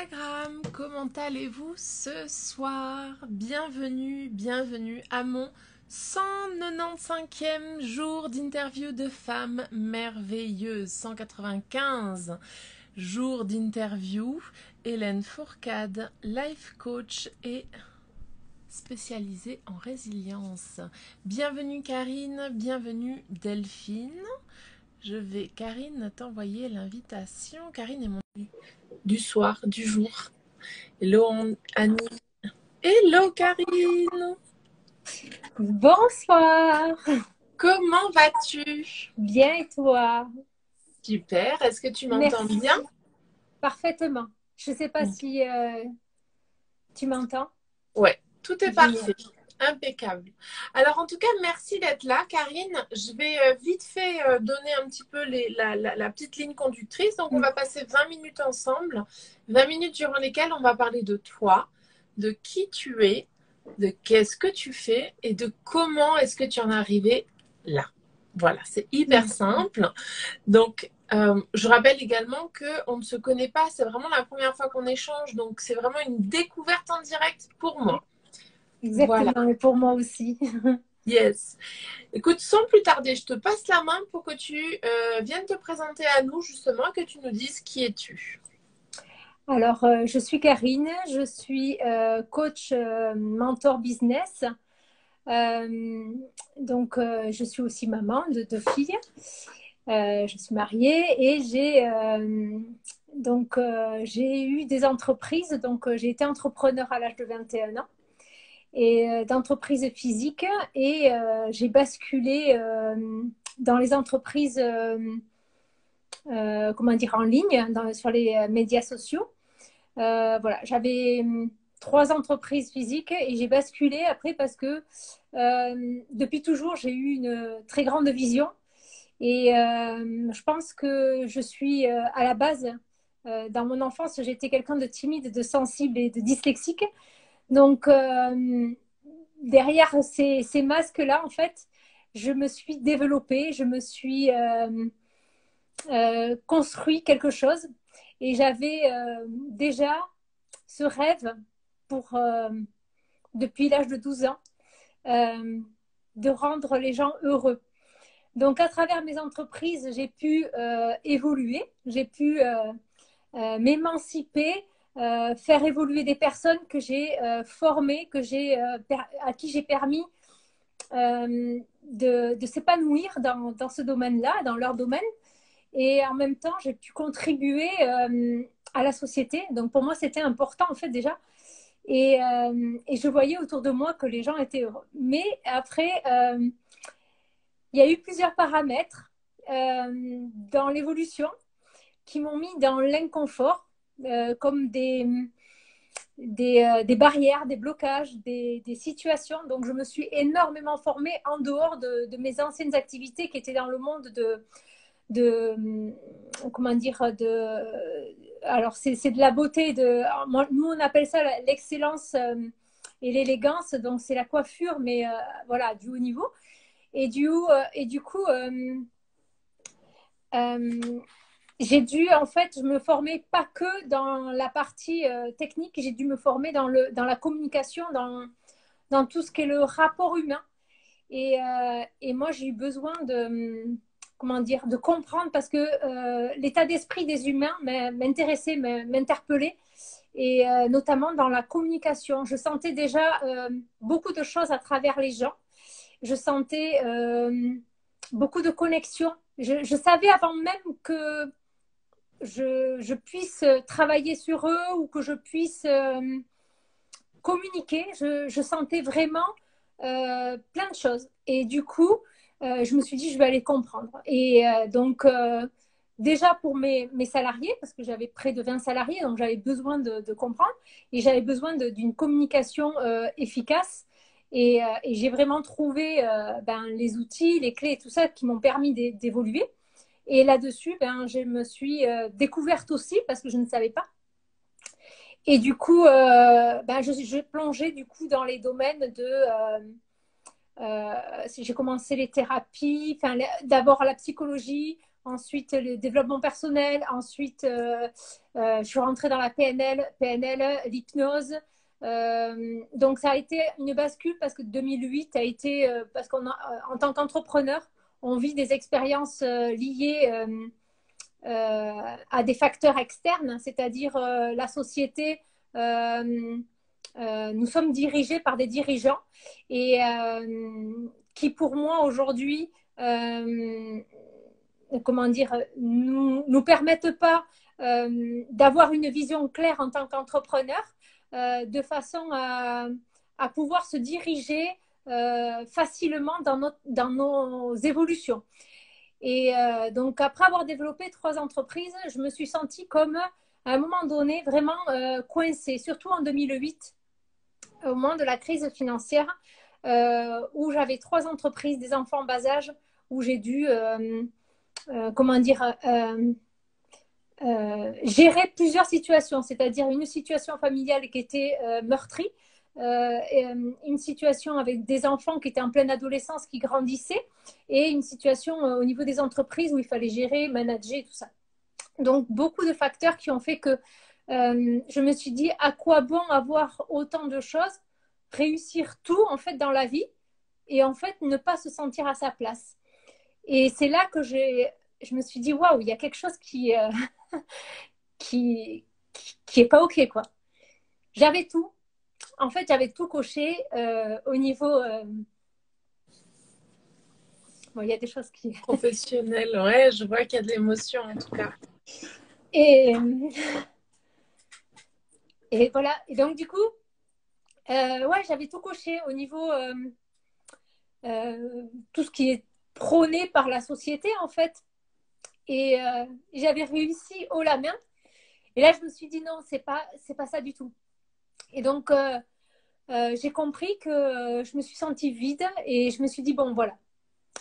Instagram, comment allez-vous ce soir? Bienvenue à mon 195e jour d'interview de femmes merveilleuses. 195 jours d'interview. Hélène Fourcade, life coach et spécialisée en résilience. Bienvenue Karine, bienvenue Delphine. Je vais, Karine, t'envoyer l'invitation. Karine est mon du soir, du jour. Hello Annie. Hello Karine. Bonsoir. Comment vas-tu? Bien et toi? Super. Est-ce que tu m'entends Merci. bien? Parfaitement. Je ne sais pas si tu m'entends. Ouais, tout est Génial. parfait. Impeccable. Alors en tout cas, merci d'être là, Karine. Je vais vite fait donner un petit peu la petite ligne conductrice. Donc on va passer 20 minutes ensemble. 20 minutes durant lesquelles on va parler de toi, de qui tu es, de qu'est-ce que tu fais et de comment est-ce que tu en es arrivé là. Voilà, c'est hyper simple. Donc, je rappelle également qu'on ne se connaît pas, c'est vraiment la première fois qu'on échange, donc c'est vraiment une découverte en direct pour moi. Voilà, Exactement, et pour moi aussi. yes. Écoute, sans plus tarder, je te passe la main pour que tu viennes te présenter à nous justement et que tu nous dises qui es-tu. Alors, je suis Karine, je suis coach mentor business. Euh, je suis aussi maman de deux filles. Je suis mariée et j'ai eu des entreprises. J'ai été entrepreneur à l'âge de 21 ans et d'entreprises physiques et j'ai basculé dans les entreprises comment dire en ligne sur les médias sociaux. Voilà, j'avais trois entreprises physiques et j'ai basculé après parce que depuis toujours j'ai eu une très grande vision et je pense que je suis à la base dans mon enfance j'étais quelqu'un de timide, de sensible et de dyslexique. Donc, derrière ces masques-là, en fait, je me suis développée, je me suis construit quelque chose. Et j'avais déjà ce rêve pour, depuis l'âge de 12 ans, euh, de rendre les gens heureux. Donc, à travers mes entreprises, j'ai pu évoluer, j'ai pu m'émanciper, faire évoluer des personnes que j'ai formées, à qui j'ai permis de s'épanouir dans ce domaine-là, dans leur domaine. Et en même temps, j'ai pu contribuer à la société. Donc pour moi, c'était important en fait déjà. Et je voyais autour de moi que les gens étaient heureux. Mais après, il y a eu plusieurs paramètres dans l'évolution qui m'ont mis dans l'inconfort, comme des barrières, des blocages, des situations. Donc, je me suis énormément formée en dehors de mes anciennes activités qui étaient dans le monde de comment dire, alors c'est de la beauté. Nous, on appelle ça l'excellence et l'élégance. Donc, c'est la coiffure, mais voilà, du haut niveau. Et du coup, euh, j'ai dû en fait me former pas que dans la partie technique, j'ai dû me former dans la communication, dans tout ce qui est le rapport humain. Et moi, j'ai eu besoin comment dire, de comprendre parce que l'état d'esprit des humains m'intéressait, m'interpellait. Et notamment dans la communication. Je sentais déjà beaucoup de choses à travers les gens. Je sentais beaucoup de connexions. Je savais avant même que je puisse travailler sur eux ou que je puisse communiquer. Je sentais vraiment plein de choses. Et du coup, je me suis dit, je vais aller comprendre. Et déjà pour mes salariés, parce que j'avais près de 20 salariés, donc j'avais besoin de comprendre et j'avais besoin d'une communication efficace. Et j'ai vraiment trouvé les outils, les clés et tout ça qui m'ont permis d'évoluer. Et là-dessus, je me suis découverte aussi parce que je ne savais pas. Et du coup, je plongeais du coup dans les domaines j'ai commencé les thérapies, d'abord la psychologie, ensuite le développement personnel, ensuite je suis rentrée dans la PNL, l'hypnose. Donc ça a été une bascule parce que 2008 a été parce en tant qu'entrepreneur, on vit des expériences liées à des facteurs externes, c'est-à-dire la société. Nous sommes dirigés par des dirigeants et qui, pour moi, aujourd'hui, comment dire, nous permettent pas d'avoir une vision claire en tant qu'entrepreneur, de façon à pouvoir se diriger facilement dans nos évolutions. Et donc, après avoir développé 3 entreprises, je me suis sentie comme, à un moment donné, vraiment coincée, surtout en 2008, au moment de la crise financière, où j'avais 3 entreprises, des enfants en bas âge, où j'ai dû, comment dire, gérer plusieurs situations, c'est-à-dire une situation familiale qui était meurtrie, une situation avec des enfants qui étaient en pleine adolescence qui grandissaient et une situation au niveau des entreprises où il fallait gérer, manager, tout ça. Donc, beaucoup de facteurs qui ont fait que je me suis dit à quoi bon avoir autant de choses, réussir tout en fait dans la vie et en fait ne pas se sentir à sa place. Et c'est là que je me suis dit waouh, il y a quelque chose qui qui est pas ok quoi. J'avais tout. En fait, j'avais tout coché au niveau. Bon, il y a des choses qui. Professionnel, ouais, je vois qu'il y a de l'émotion en tout cas. Et, et voilà. Et donc, du coup, ouais, j'avais tout coché au niveau. Tout ce qui est prôné par la société, en fait. Et j'avais réussi haut la main. Et là, je me suis dit non, c'est pas ça du tout. Et donc, j'ai compris que je me suis sentie vide et je me suis dit bon, voilà.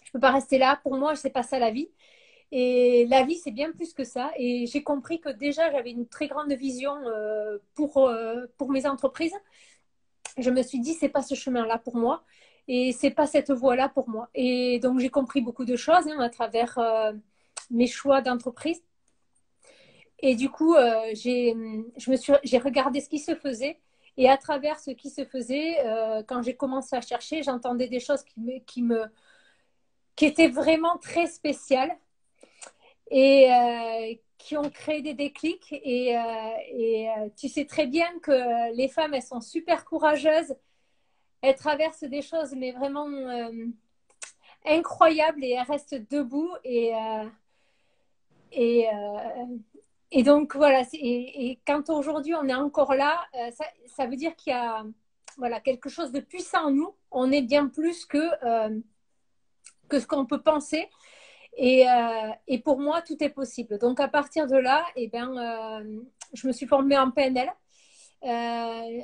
Je peux pas rester là. Pour moi, c'est pas ça la vie. Et la vie, c'est bien plus que ça. Et j'ai compris que déjà, j'avais une très grande vision pour mes entreprises. Je me suis dit, c'est pas ce chemin-là pour moi. Et c'est pas cette voie-là pour moi. Et donc, j'ai compris beaucoup de choses à travers mes choix d'entreprise. Et du coup, j'ai regardé ce qui se faisait. Et à travers ce qui se faisait, quand j'ai commencé à chercher, j'entendais des choses qui étaient vraiment très spéciales et qui ont créé des déclics. Et tu sais très bien que les femmes, elles sont super courageuses. Elles traversent des choses, mais vraiment incroyables et elles restent debout. Et, et donc, voilà. Et quand aujourd'hui, on est encore là, ça veut dire qu'il y a voilà, quelque chose de puissant en nous. On est bien plus que ce qu'on peut penser. Et pour moi, tout est possible. Donc, à partir de là, eh ben, je me suis formée en PNL.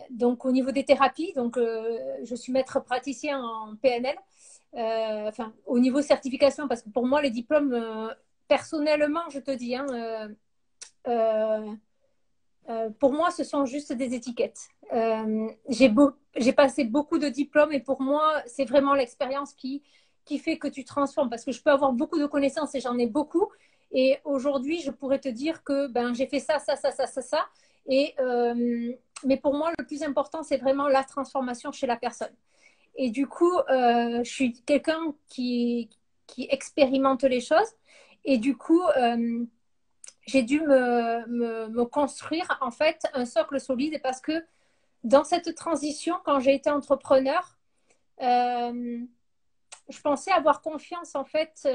Donc, au niveau des thérapies, donc, je suis maître praticien en PNL. Enfin, au niveau certification, parce que pour moi, les diplômes, personnellement, je te dis, pour moi, ce sont juste des étiquettes. J'ai passé beaucoup de diplômes et pour moi, c'est vraiment l'expérience qui fait que tu transformes. Parce que je peux avoir beaucoup de connaissances et j'en ai beaucoup. Et aujourd'hui, je pourrais te dire que ben, j'ai fait ça, ça, ça, ça, ça, ça. Et, mais pour moi, le plus important, c'est vraiment la transformation chez la personne. Et du coup, je suis quelqu'un qui expérimente les choses. Et du coup, j'ai dû me construire en fait un socle solide parce que dans cette transition, quand j'ai été entrepreneur, je pensais avoir confiance en fait,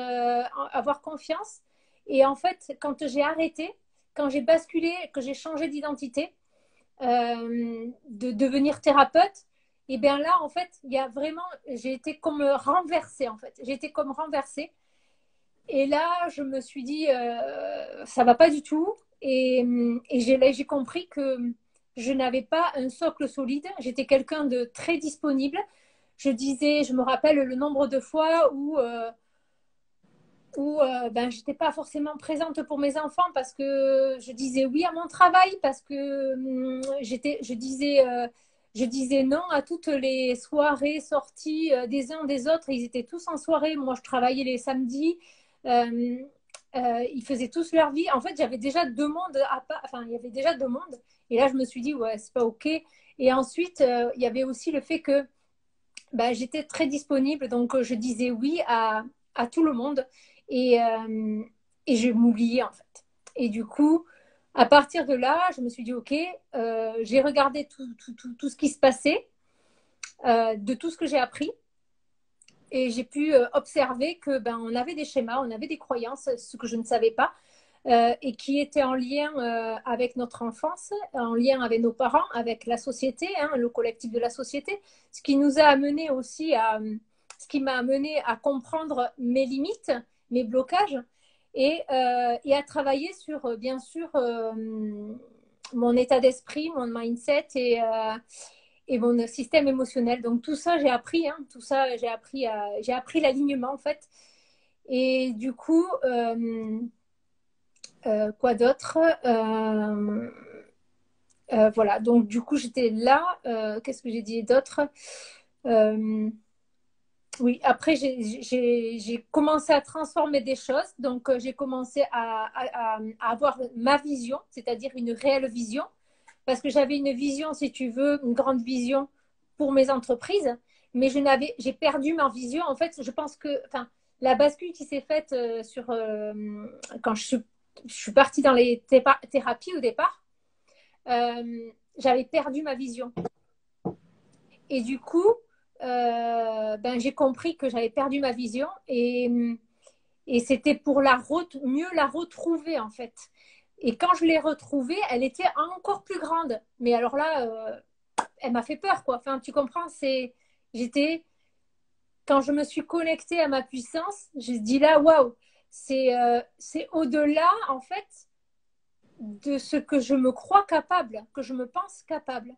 avoir confiance. Et en fait, quand j'ai arrêté, quand j'ai basculé, que j'ai changé d'identité, de devenir thérapeute, et bien là, en fait, il y a vraiment, j'ai été comme renversée en fait. J'ai été comme renversée. Et là, je me suis dit, ça va pas du tout. Et j'ai compris que je n'avais pas un socle solide. J'étais quelqu'un de très disponible. Je me rappelle le nombre de fois où ben, j'étais pas forcément présente pour mes enfants parce que je disais oui à mon travail, parce que je disais non à toutes les soirées, sorties des uns des autres. Ils étaient tous en soirée. Moi, je travaillais les samedis. ils faisaient tous leur vie. En fait, j'avais déjà deux mondes enfin, il y avait déjà deux mondes. Et là, je me suis dit, ouais, c'est pas OK. Et ensuite, il y avait aussi le fait que bah, j'étais très disponible. Donc, je disais oui à tout le monde. Et, euh, et je m'oubliais, en fait. Et du coup, à partir de là, je me suis dit, OK, j'ai regardé tout ce qui se passait, de tout ce que j'ai appris. Et j'ai pu observer que ben, on avait des schémas, on avait des croyances, ce que je ne savais pas, et qui étaient en lien avec notre enfance, en lien avec nos parents, avec la société, hein, le collectif de la société, ce qui nous a amené aussi ce qui m'a amené à comprendre mes limites, mes blocages, et à travailler sur, bien sûr, mon état d'esprit, mon mindset et mon système émotionnel. Donc tout ça, j'ai appris, hein, tout ça, j'ai appris l'alignement en fait. Et du coup, quoi d'autre voilà, donc du coup, j'étais là. Qu'est-ce que j'ai dit d'autre Oui, après, j'ai commencé à transformer des choses. Donc, j'ai commencé à avoir ma vision, c'est-à-dire une réelle vision. Parce que j'avais une vision, si tu veux, une grande vision pour mes entreprises. Mais j'ai perdu ma vision. En fait, je pense que enfin, la bascule qui s'est faite quand je suis partie dans les thérapies au départ, j'avais perdu ma vision. Et du coup, ben, j'ai compris que j'avais perdu ma vision et c'était pour mieux la retrouver en fait. Et quand je l'ai retrouvée, elle était encore plus grande. Mais alors là, elle m'a fait peur, quoi. Enfin, tu comprends, j'étais, quand je me suis connectée à ma puissance, j'ai dit là, waouh, c'est au-delà, en fait, de ce que je me crois capable, que je me pense capable.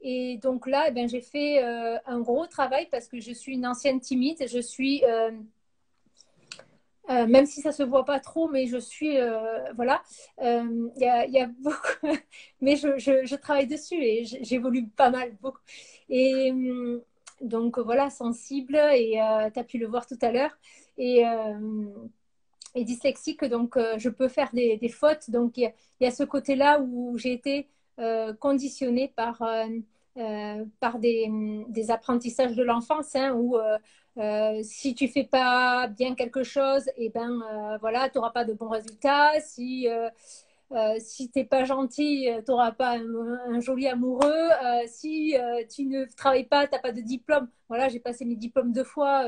Et donc là, eh ben, j'ai fait un gros travail parce que je suis une ancienne timide. Je suis, même si ça se voit pas trop, mais je suis, voilà, y a beaucoup, mais je travaille dessus et j'évolue pas mal, beaucoup. Et donc voilà, sensible, et tu as pu le voir tout à l'heure. Et, et dyslexique, donc je peux faire des fautes. Donc il y a ce côté-là où j'ai été conditionnée par des apprentissages de l'enfance, hein, où si tu fais pas bien quelque chose, et eh ben voilà, tu n'auras pas de bons résultats. Si t'es pas gentil, tu n'auras pas un joli amoureux. Si tu ne travailles pas, tu n'as pas de diplôme. Voilà, j'ai passé mes diplômes deux fois.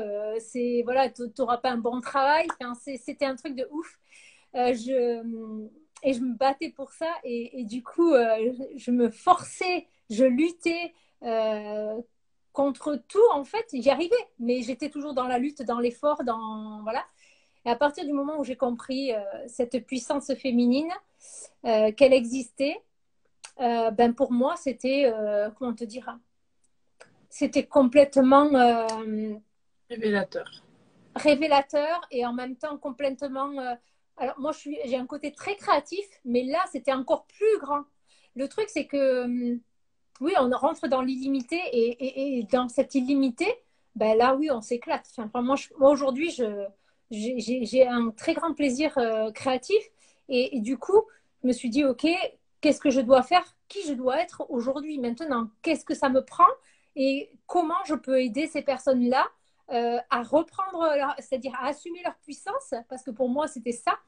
Voilà, tu n'auras pas un bon travail. Enfin, c'était un truc de ouf. Et je me battais pour ça. Et du coup, je me forçais, je luttais contre tout. En fait, j'y arrivais. Mais j'étais toujours dans la lutte, dans l'effort, voilà. Et à partir du moment où j'ai compris cette puissance féminine, qu'elle existait, ben pour moi, c'était, comment te dire, c'était complètement Révélateur. révélateur et en même temps complètement. Alors, moi, j'ai un côté très créatif, mais là, c'était encore plus grand. Le truc, c'est que, oui, on rentre dans l'illimité et dans cette illimité, ben là, oui, on s'éclate. Enfin, moi aujourd'hui, j'ai un très grand plaisir créatif et du coup, je me suis dit, OK, qu'est-ce que je dois faire? Qui je dois être aujourd'hui, maintenant? Qu'est-ce que ça me prend? Et comment je peux aider ces personnes-là à reprendre, c'est-à-dire à assumer leur puissance, parce que pour moi, c'était ça,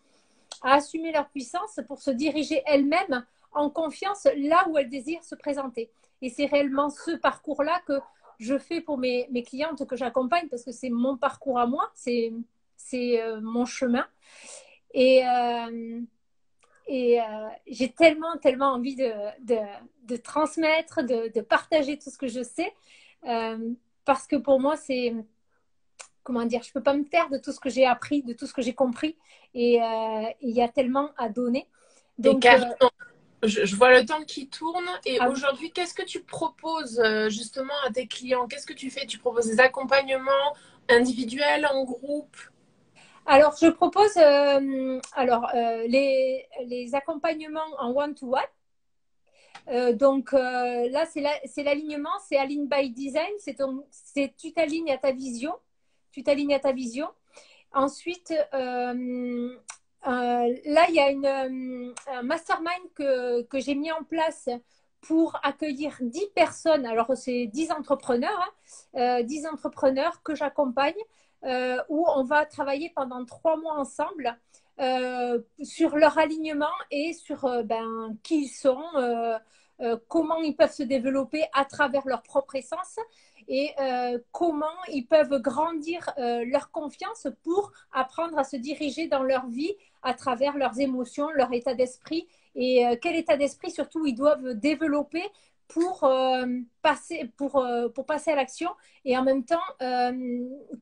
à assumer leur puissance pour se diriger elles-mêmes en confiance là où elles désirent se présenter. Et c'est réellement ce parcours-là que je fais pour mes clientes que j'accompagne parce que c'est mon parcours à moi, c'est mon chemin. Et, j'ai tellement envie de transmettre, de partager tout ce que je sais parce que pour moi, c'est comment dire, je peux pas me taire de tout ce que j'ai appris, de tout ce que j'ai compris, et il y a tellement à donner. Et Donc, Karine, je vois le temps qui tourne. Et ah oui. aujourd'hui, qu'est-ce que tu proposes justement à tes clients? Qu'est-ce que tu fais? Tu proposes des accompagnements individuels, en groupe? Alors, je propose les accompagnements en one-to-one. Donc là, c'est l'alignement, c'est Align by Design, tu t'alignes à ta vision, tu t'alignes à ta vision. Ensuite, là, il y a un mastermind que j'ai mis en place pour accueillir 10 personnes. Alors, c'est 10 entrepreneurs, hein, 10 entrepreneurs que j'accompagne, où on va travailler pendant 3 mois ensemble sur leur alignement et sur qui ils sont, comment ils peuvent se développer à travers leur propre essence et comment ils peuvent grandir leur confiance pour apprendre à se diriger dans leur vie à travers leurs émotions, leur état d'esprit et quel état d'esprit surtout ils doivent développer pour passer à l'action et en même temps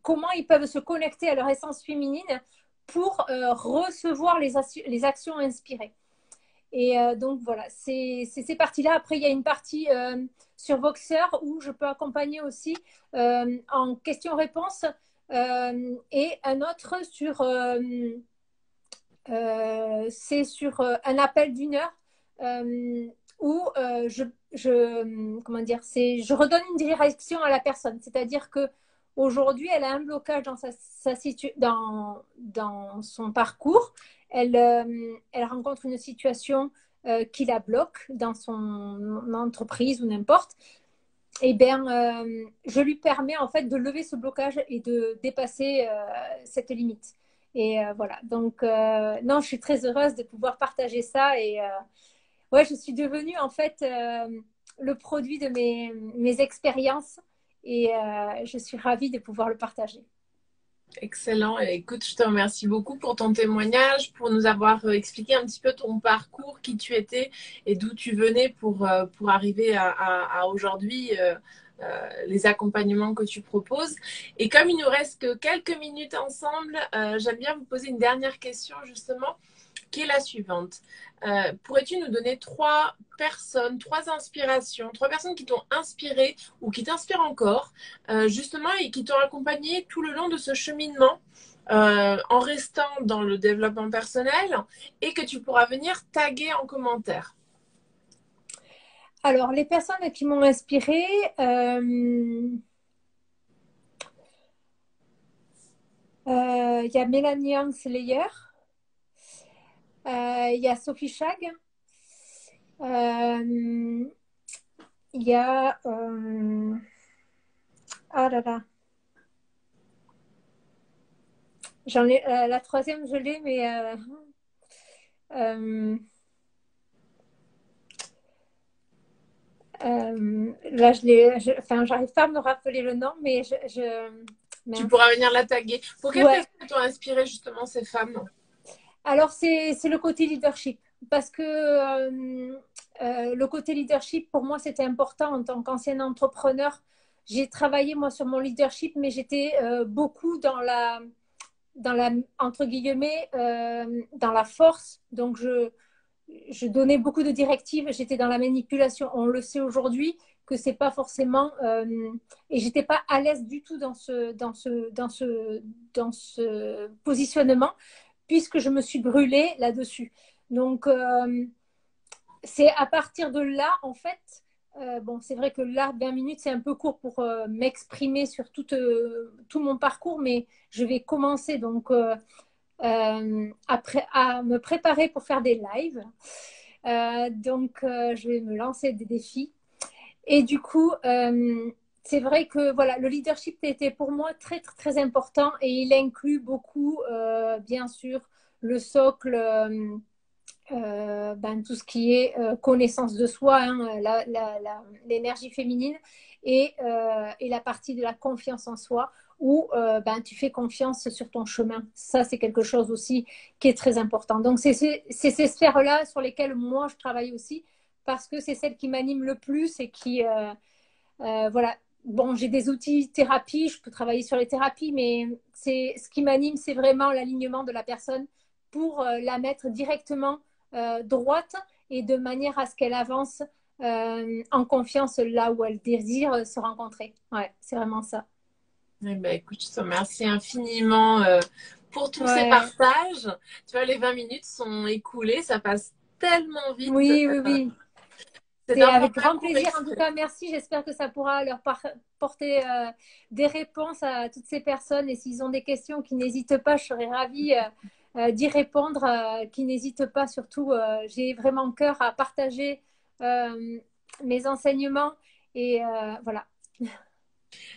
comment ils peuvent se connecter à leur essence féminine pour recevoir les actions inspirées. Et donc voilà, c'est ces parties-là. Après, il y a une partie sur Voxer où je peux accompagner aussi en questions-réponses et un autre c'est sur un appel d'1 heure où comment dire, je redonne une direction à la personne. C'est-à-dire que aujourd'hui, elle a un blocage dans son parcours. Elle rencontre une situation qui la bloque dans son entreprise ou n'importe. Eh bien, je lui permets en fait de lever ce blocage et de dépasser cette limite. Et voilà. Donc, non, je suis très heureuse de pouvoir partager ça. Et ouais, je suis devenue en fait le produit de mes expériences. Et je suis ravie de pouvoir le partager. Excellent. Et écoute, je te remercie beaucoup pour ton témoignage, pour nous avoir expliqué un petit peu ton parcours, qui tu étais et d'où tu venais pour arriver à aujourd'hui les accompagnements que tu proposes. Et comme il nous reste que quelques minutes ensemble, j'aime bien vous poser une dernière question justement, qui est la suivante. Pourrais-tu nous donner 3 personnes, 3 inspirations, 3 personnes qui t'ont inspiré ou qui t'inspirent encore, justement, et qui t'ont accompagné tout le long de ce cheminement en restant dans le développement personnel et que tu pourras venir taguer en commentaire? Alors, les personnes qui m'ont inspirée, il y a Mélanie Slayer, il y a Sophie Chag, il y a ah là là, j'en ai la troisième je l'ai mais là enfin j'arrive pas à me rappeler le nom mais tu pourras venir la taguer. Pour quelles personnes t'ont inspiré justement ces femmes? Alors c'est le côté leadership parce que le côté leadership pour moi c'était important en tant qu'ancienne entrepreneur. J'ai travaillé moi sur mon leadership mais j'étais beaucoup dans la entre guillemets dans la force, donc je donnais beaucoup de directives, j'étais dans la manipulation. On le sait aujourd'hui que c'est pas forcément et j'étais pas à l'aise du tout dans ce positionnement puisque je me suis brûlée là-dessus. Donc c'est à partir de là en fait bon, c'est vrai que là, 20 minutes, c'est un peu court pour m'exprimer sur tout mon parcours, mais je vais commencer donc après à me préparer pour faire des lives. Donc, je vais me lancer des défis. Et du coup, c'est vrai que voilà, le leadership était pour moi très, très, très important et il inclut beaucoup, bien sûr, le socle. Tout ce qui est connaissance de soi, hein, l'énergie féminine et la partie de la confiance en soi où tu fais confiance sur ton chemin. Ça, c'est quelque chose aussi qui est très important. Donc, c'est ces sphères-là sur lesquelles moi, je travaille aussi parce que c'est celles qui m'animent le plus et qui, voilà. Bon, j'ai des outils thérapie, je peux travailler sur les thérapies, mais ce qui m'anime, c'est vraiment l'alignement de la personne pour la mettre directement droite et de manière à ce qu'elle avance en confiance là où elle désire se rencontrer. Ouais, c'est vraiment ça. Eh ben, écoute, je te remercie infiniment pour tous ces partages. Tu vois, les 20 minutes sont écoulées, ça passe tellement vite. Oui, oui, oui. C'est avec grand plaisir. En tout cas, merci. J'espère que ça pourra leur porter des réponses à toutes ces personnes. Et s'ils ont des questions, qu'ils n'hésitent pas. Je serais ravie d'y répondre, qui n'hésitent pas surtout. J'ai vraiment cœur à partager mes enseignements et voilà.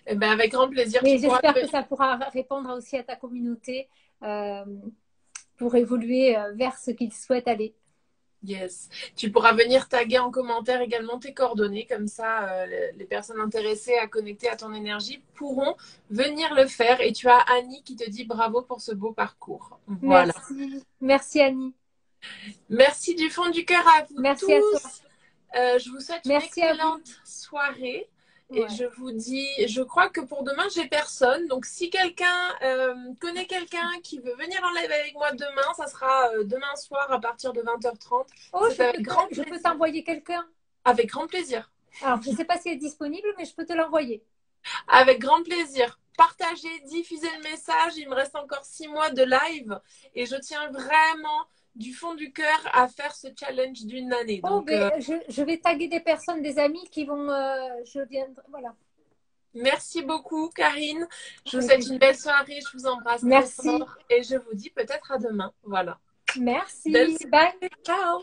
Eh ben, avec grand plaisir. Et j'espère que ça pourra répondre aussi à ta communauté pour évoluer vers ce qu'ils souhaitent aller. Yes. Tu pourras venir taguer en commentaire également tes coordonnées, comme ça les personnes intéressées à connecter à ton énergie pourront venir le faire. Et tu as Annie qui te dit bravo pour ce beau parcours. Voilà. Merci, merci Annie. Merci du fond du cœur à vous merci tous. À toi. Je vous souhaite merci une excellente soirée. Et je vous dis, je crois que pour demain, j'ai personne. Donc, si quelqu'un connaît quelqu'un qui veut venir en live avec moi demain, ça sera demain soir à partir de 20h30. Oh, je peux t'envoyer quelqu'un. Avec grand plaisir. Alors, je ne sais pas si elle est disponible, mais je peux te l'envoyer. Avec grand plaisir. Partagez, diffusez le message. Il me reste encore 6 mois de live. Et je tiens vraiment du fond du cœur à faire ce challenge d'une année. Oh, donc, je vais taguer des personnes, des amis qui vont... je viendrai, voilà. Merci beaucoup, Karine. Je vous souhaite une belle soirée. Je vous embrasse très fort. Et je vous dis peut-être à demain. Voilà. Merci. Bye. Ciao.